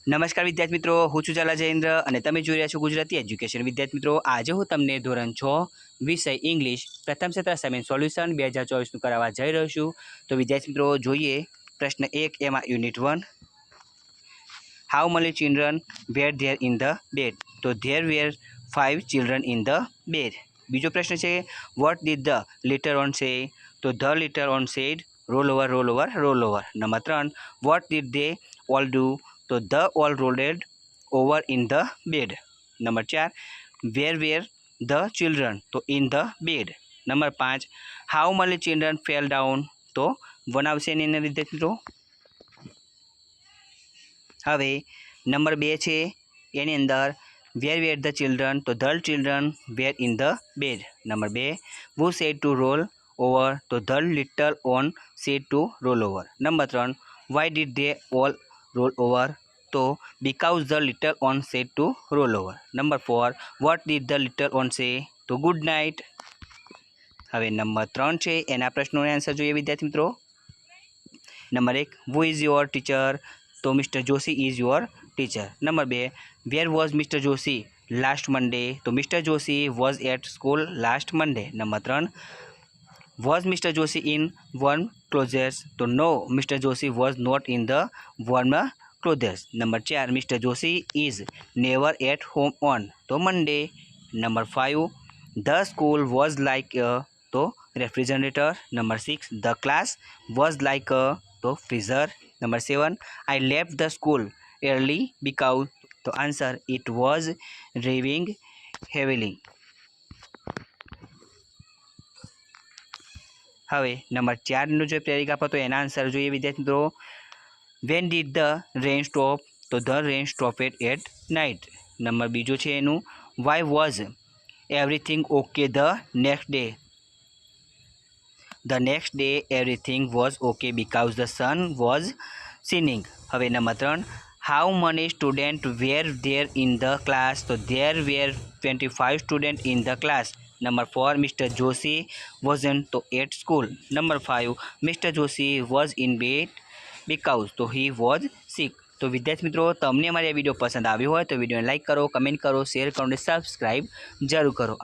નમસ્કાર વિદ્યાર્થી મિત્રો, હું છું ઝાલા જયેન્દ્ર અને તમે જોઈ રહ્યા છો ગુજરાતી એજ્યુકેશન. વિદ્યાર્થી મિત્રો, આજે હું તમને ધોરણ 6 વિષય ઇંગ્લિશ પ્રથમ સત્ર અસાઇનમેન્ટ સોલ્યુશન 2024નું કરાવવા જઈ રહ્યો છું. તો વિદ્યાર્થી મિત્રો, જોઈએ પ્રશ્ન 1 એમાં unit 1, how many children were there in the bed? તો there were 5 children in the bed. બીજો પ્રશ્ન છે, what did the little one say? તો the little one said roll over roll over roll over. Number 3, what did they all do? તો the all rolled over in the bed. Number 4, where were the children? તો in the bed. Number 5, how many children fell down? તો 1 આવશે એની અંદર વિદ્યાર્થી મિત્રો. હવે number 2 છે એની અંદર વેર વેર ધ ચિલ્ડ્રન? તો the children were in the bed. Number 2, who said to roll over? તો the little one said to roll over. Number 3, why did they all roll over? તો because the little one said to roll over. Number 4, what did the little one say? તો good night. હવે number 3 છે એના પ્રશ્નોના answer જોઈએ વિદ્યાર્થી મિત્રો. Number 1, who is your teacher? તો mister Joshi is your teacher. Number 2, where was mister Joshi last Monday? તો mister Joshi was at school last Monday. Number 3, was mister Joshi in warm clothes? તો no, mister Joshi was not in the warm clothes. Number 4, mister Joshi is never at home on? તો Monday. Number 5, the school was like તો refrigerator. Number 6, the class was like તો freezer. Number 7, I left the school early because? તો answer, it was raining heavily. હવે number 4નું જો paragraph હતો એના answer જોઈએ વિદ્યાર્થી મિત્રો. When did the rain stop? તો the rain stopped at night. Number બીજો છે એનું, why was everything okay the next day? The next day everything was okay because the sun was shining. હવે number 3, how money student were there in the class? તો there were 25 student in the class. Number 4, mister Joshi wasn't તો at school. Number 5, mister Joshi was in bed because તો he was સિક. તો વિદ્યાર્થી મિત્રો, તમને અમારી આ વિડીયો પસંદ આવ્યો હોય તો વિડીયોને લાઇક કરો, કમેન્ટ કરો, શેર કરો અને સબસ્ક્રાઈબ જરૂર કરો.